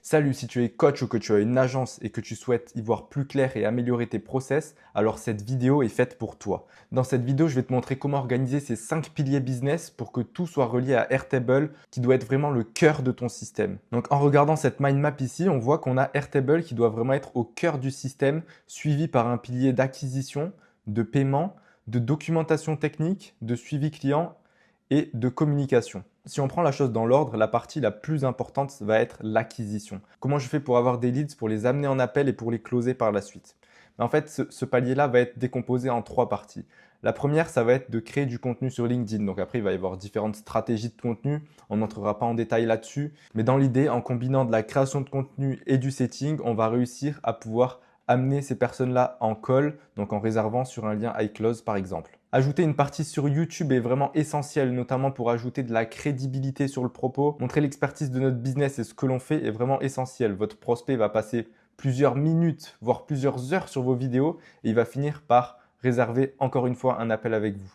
Salut, si tu es coach ou que tu as une agence et que tu souhaites y voir plus clair et améliorer tes process, alors cette vidéo est faite pour toi. Dans cette vidéo, je vais te montrer comment organiser ces 5 piliers business pour que tout soit relié à Airtable qui doit être vraiment le cœur de ton système. Donc en regardant cette mind map ici, on voit qu'on a Airtable qui doit vraiment être au cœur du système, suivi par un pilier d'acquisition, de paiement, de documentation technique, de suivi client et de communication. Si on prend la chose dans l'ordre, la partie la plus importante va être l'acquisition. Comment je fais pour avoir des leads, pour les amener en appel et pour les closer par la suite? En fait, ce palier-là va être décomposé en 3 parties. La première, ça va être de créer du contenu sur LinkedIn. Donc après, il va y avoir différentes stratégies de contenu. On n'entrera pas en détail là-dessus. Mais dans l'idée, en combinant de la création de contenu et du setting, on va réussir à pouvoir amener ces personnes-là en call, donc en réservant sur un lien iClose par exemple. Ajouter une partie sur YouTube est vraiment essentiel, notamment pour ajouter de la crédibilité sur le propos. Montrer l'expertise de notre business et ce que l'on fait est vraiment essentiel. Votre prospect va passer plusieurs minutes, voire plusieurs heures sur vos vidéos et il va finir par réserver encore une fois un appel avec vous.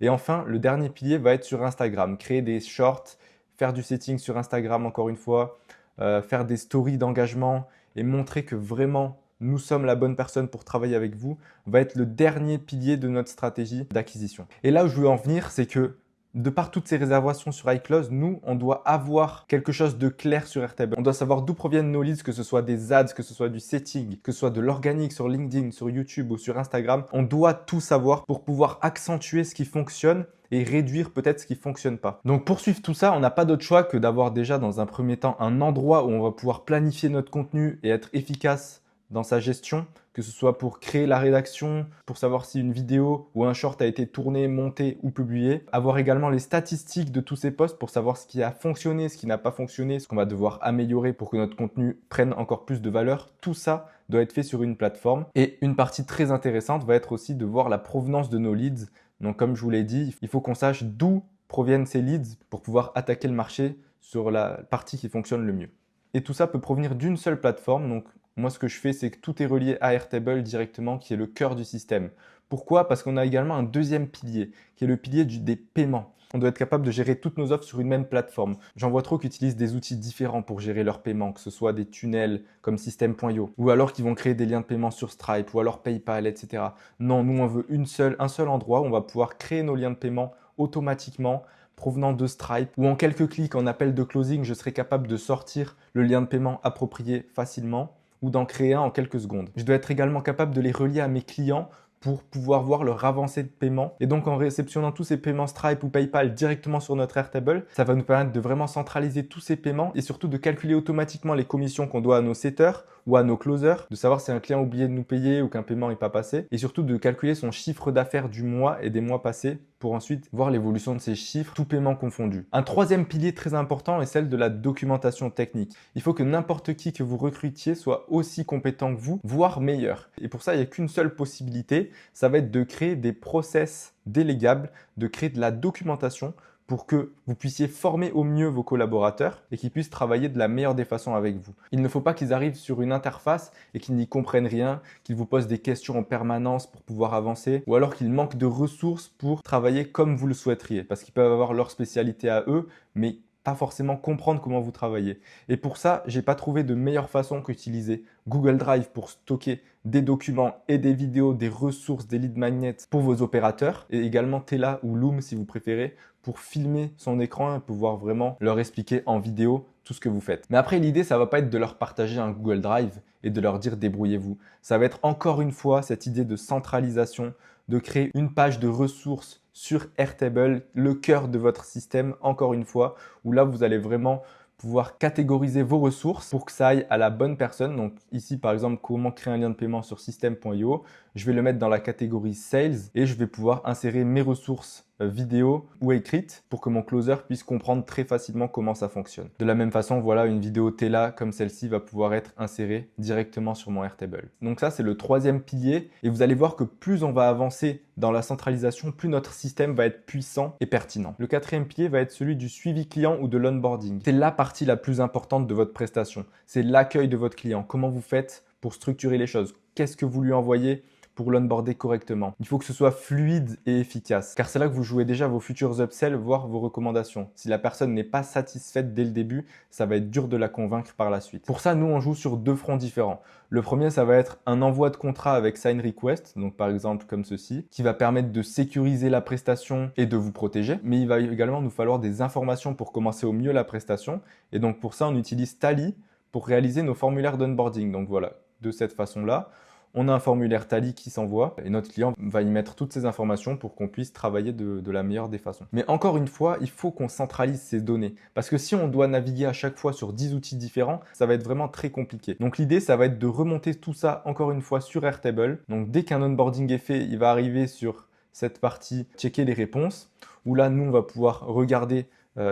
Et enfin, le dernier pilier va être sur Instagram. Créer des shorts, faire du setting sur Instagram encore une fois, faire des stories d'engagement et montrer que vraiment nous sommes la bonne personne pour travailler avec vous, va être le dernier pilier de notre stratégie d'acquisition. Et là où je veux en venir, c'est que de par toutes ces réservations sur iClose, nous, on doit avoir quelque chose de clair sur Airtable. On doit savoir d'où proviennent nos leads, que ce soit des ads, que ce soit du setting, que ce soit de l'organique sur LinkedIn, sur YouTube ou sur Instagram. On doit tout savoir pour pouvoir accentuer ce qui fonctionne et réduire peut-être ce qui ne fonctionne pas. Donc pour suivre tout ça, on n'a pas d'autre choix que d'avoir déjà dans un premier temps un endroit où on va pouvoir planifier notre contenu et être efficace dans sa gestion, que ce soit pour créer la rédaction, pour savoir si une vidéo ou un short a été tourné, monté ou publié. Avoir également les statistiques de tous ces posts pour savoir ce qui a fonctionné, ce qui n'a pas fonctionné, ce qu'on va devoir améliorer pour que notre contenu prenne encore plus de valeur. Tout ça doit être fait sur une plateforme. Et une partie très intéressante va être aussi de voir la provenance de nos leads. Donc comme je vous l'ai dit, il faut qu'on sache d'où proviennent ces leads pour pouvoir attaquer le marché sur la partie qui fonctionne le mieux. Et tout ça peut provenir d'une seule plateforme. Donc moi, ce que je fais, c'est que tout est relié à Airtable directement, qui est le cœur du système. Pourquoi? Parce qu'on a également un deuxième pilier, qui est le pilier des paiements. On doit être capable de gérer toutes nos offres sur une même plateforme. J'en vois trop qui utilisent des outils différents pour gérer leurs paiements, que ce soit des tunnels comme System.io, ou alors qui vont créer des liens de paiement sur Stripe, ou alors PayPal, etc. Non, nous, on veut un seul endroit où on va pouvoir créer nos liens de paiement automatiquement provenant de Stripe, ou en quelques clics en appel de closing, je serai capable de sortir le lien de paiement approprié facilement ou d'en créer un en quelques secondes. Je dois être également capable de les relier à mes clients pour pouvoir voir leur avancée de paiement. Et donc en réceptionnant tous ces paiements Stripe ou PayPal directement sur notre Airtable, ça va nous permettre de vraiment centraliser tous ces paiements et surtout de calculer automatiquement les commissions qu'on doit à nos setters ou à nos closers, de savoir si un client a oublié de nous payer ou qu'un paiement n'est pas passé, et surtout de calculer son chiffre d'affaires du mois et des mois passés pour ensuite voir l'évolution de ces chiffres, tout paiement confondu. Un troisième pilier très important est celle de la documentation technique. Il faut que n'importe qui que vous recrutiez soit aussi compétent que vous, voire meilleur. Et pour ça, il n'y a qu'une seule possibilité, ça va être de créer des process délégables, de créer de la documentation pour que vous puissiez former au mieux vos collaborateurs et qu'ils puissent travailler de la meilleure des façons avec vous. Il ne faut pas qu'ils arrivent sur une interface et qu'ils n'y comprennent rien, qu'ils vous posent des questions en permanence pour pouvoir avancer, ou alors qu'ils manquent de ressources pour travailler comme vous le souhaiteriez, parce qu'ils peuvent avoir leur spécialité à eux, mais pas forcément comprendre comment vous travaillez. Et pour ça, j'ai pas trouvé de meilleure façon qu'utiliser Google Drive pour stocker des documents et des vidéos, des ressources, des lead magnets pour vos opérateurs, et également Tela ou Loom si vous préférez, pour filmer son écran et pouvoir vraiment leur expliquer en vidéo tout ce que vous faites. Mais après, l'idée, ça va pas être de leur partager un Google Drive et de leur dire débrouillez-vous. Ça va être encore une fois cette idée de centralisation, de créer une page de ressources sur Airtable, le cœur de votre système, encore une fois, où là, vous allez vraiment pouvoir catégoriser vos ressources pour que ça aille à la bonne personne. Donc ici, par exemple, comment créer un lien de paiement sur System.io. Je vais le mettre dans la catégorie Sales et je vais pouvoir insérer mes ressources vidéo ou écrites pour que mon closer puisse comprendre très facilement comment ça fonctionne. De la même façon, voilà, une vidéo Tela comme celle-ci va pouvoir être insérée directement sur mon Airtable. Donc ça, c'est le troisième pilier et vous allez voir que plus on va avancer dans la centralisation, plus notre système va être puissant et pertinent. Le quatrième pilier va être celui du suivi client ou de l'onboarding. C'est la partie la plus importante de votre prestation. C'est l'accueil de votre client. Comment vous faites pour structurer les choses? Qu'est-ce que vous lui envoyez pour l'onboarder correctement. Il faut que ce soit fluide et efficace, car c'est là que vous jouez déjà vos futurs upsells, voire vos recommandations. Si la personne n'est pas satisfaite dès le début, ça va être dur de la convaincre par la suite. Pour ça, nous, on joue sur deux fronts différents. Le premier, ça va être un envoi de contrat avec sign request, donc par exemple comme ceci, qui va permettre de sécuriser la prestation et de vous protéger. Mais il va également nous falloir des informations pour commencer au mieux la prestation. Et donc pour ça, on utilise Tally pour réaliser nos formulaires d'onboarding. Donc voilà, de cette façon-là, on a un formulaire Tally qui s'envoie et notre client va y mettre toutes ces informations pour qu'on puisse travailler de la meilleure des façons. Mais encore une fois, il faut qu'on centralise ces données parce que si on doit naviguer à chaque fois sur 10 outils différents, ça va être vraiment très compliqué. Donc l'idée, ça va être de remonter tout ça encore une fois sur Airtable. Donc dès qu'un onboarding est fait, il va arriver sur cette partie checker les réponses où là, nous, on va pouvoir regarder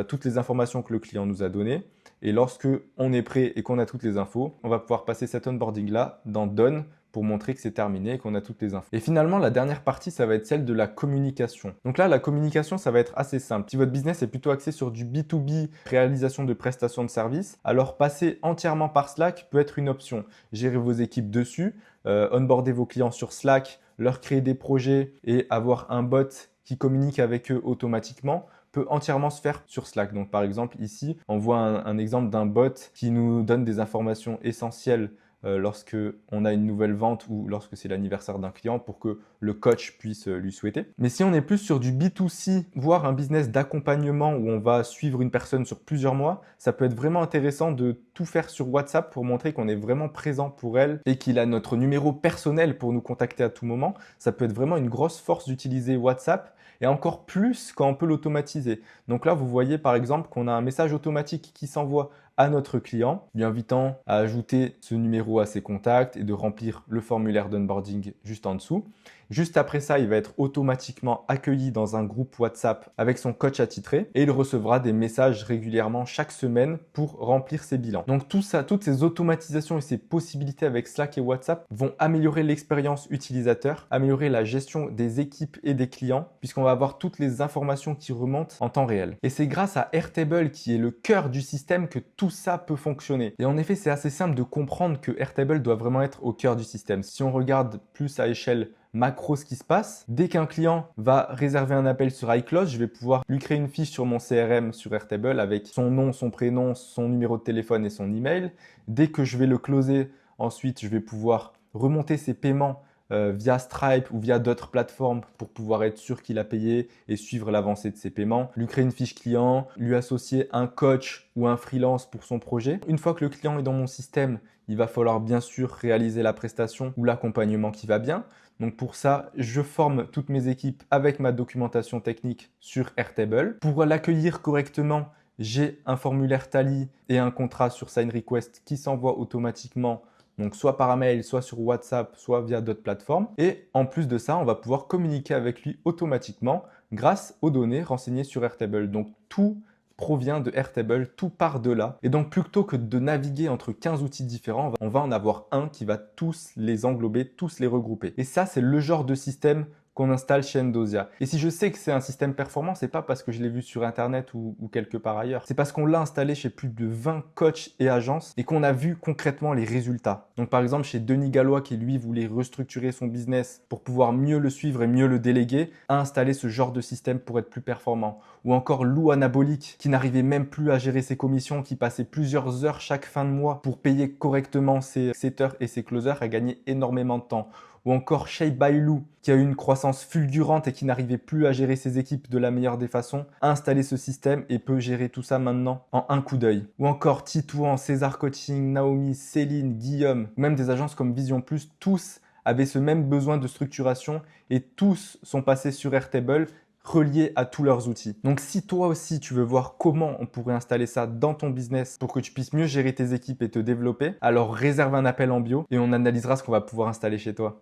toutes les informations que le client nous a données. Et lorsque on est prêt et qu'on a toutes les infos, on va pouvoir passer cet onboarding-là dans Done pour montrer que c'est terminé et qu'on a toutes les infos. Et finalement, la dernière partie, ça va être celle de la communication. Donc là, la communication, ça va être assez simple. Si votre business est plutôt axé sur du B2B, réalisation de prestations de services, alors passer entièrement par Slack peut être une option. Gérer vos équipes dessus, onboarder vos clients sur Slack, leur créer des projets et avoir un bot qui communique avec eux automatiquement peut entièrement se faire sur Slack. Donc par exemple ici, on voit un exemple d'un bot qui nous donne des informations essentielles lorsque on a une nouvelle vente ou lorsque c'est l'anniversaire d'un client pour que le coach puisse lui souhaiter. Mais si on est plus sur du B2C, voire un business d'accompagnement où on va suivre une personne sur plusieurs mois, ça peut être vraiment intéressant de tout faire sur WhatsApp pour montrer qu'on est vraiment présent pour elle et qu'il a notre numéro personnel pour nous contacter à tout moment. Ça peut être vraiment une grosse force d'utiliser WhatsApp et encore plus quand on peut l'automatiser. Donc là, vous voyez par exemple qu'on a un message automatique qui s'envoie à notre client, lui invitant à ajouter ce numéro à ses contacts et de remplir le formulaire d'onboarding juste en dessous. Juste après ça, il va être automatiquement accueilli dans un groupe WhatsApp avec son coach attitré et il recevra des messages régulièrement chaque semaine pour remplir ses bilans. Donc tout ça, toutes ces automatisations et ces possibilités avec Slack et WhatsApp vont améliorer l'expérience utilisateur, améliorer la gestion des équipes et des clients puisqu'on va avoir toutes les informations qui remontent en temps réel. Et c'est grâce à Airtable qui est le cœur du système que tout ça peut fonctionner. Et en effet, c'est assez simple de comprendre que Airtable doit vraiment être au cœur du système. Si on regarde plus à échelle macro ce qui se passe. Dès qu'un client va réserver un appel sur iClose, je vais pouvoir lui créer une fiche sur mon CRM sur Airtable avec son nom, son prénom, son numéro de téléphone et son email. Dès que je vais le closer, ensuite je vais pouvoir remonter ses paiements via Stripe ou via d'autres plateformes pour pouvoir être sûr qu'il a payé et suivre l'avancée de ses paiements, lui créer une fiche client, lui associer un coach ou un freelance pour son projet. Une fois que le client est dans mon système, il va falloir bien sûr réaliser la prestation ou l'accompagnement qui va bien. Donc pour ça, je forme toutes mes équipes avec ma documentation technique sur Airtable. Pour l'accueillir correctement, j'ai un formulaire Tally et un contrat sur Sign Request qui s'envoie automatiquement, donc soit par mail, soit sur WhatsApp, soit via d'autres plateformes. Et en plus de ça, on va pouvoir communiquer avec lui automatiquement grâce aux données renseignées sur Airtable. Donc tout provient de Airtable, tout part de là. Et donc plutôt que de naviguer entre 15 outils différents, on va en avoir un qui va tous les englober, tous les regrouper. Et ça, c'est le genre de système qu'on installe chez Endosia. Et si je sais que c'est un système performant, c'est pas parce que je l'ai vu sur internet ou quelque part ailleurs. C'est parce qu'on l'a installé chez plus de 20 coachs et agences et qu'on a vu concrètement les résultats. Donc par exemple chez Denis Gallois qui lui voulait restructurer son business pour pouvoir mieux le suivre et mieux le déléguer, a installé ce genre de système pour être plus performant. Ou encore Lou Anabolique qui n'arrivait même plus à gérer ses commissions, qui passait plusieurs heures chaque fin de mois pour payer correctement ses setters et ses closers, a gagné énormément de temps. Ou encore Shay Bailou, qui a eu une croissance fulgurante et qui n'arrivait plus à gérer ses équipes de la meilleure des façons, a installé ce système et peut gérer tout ça maintenant en un coup d'œil. Ou encore Titouan, César Coaching, Naomi, Céline, Guillaume, même des agences comme Vision Plus, tous avaient ce même besoin de structuration et tous sont passés sur Airtable, reliés à tous leurs outils. Donc si toi aussi tu veux voir comment on pourrait installer ça dans ton business pour que tu puisses mieux gérer tes équipes et te développer, alors réserve un appel en bio et on analysera ce qu'on va pouvoir installer chez toi.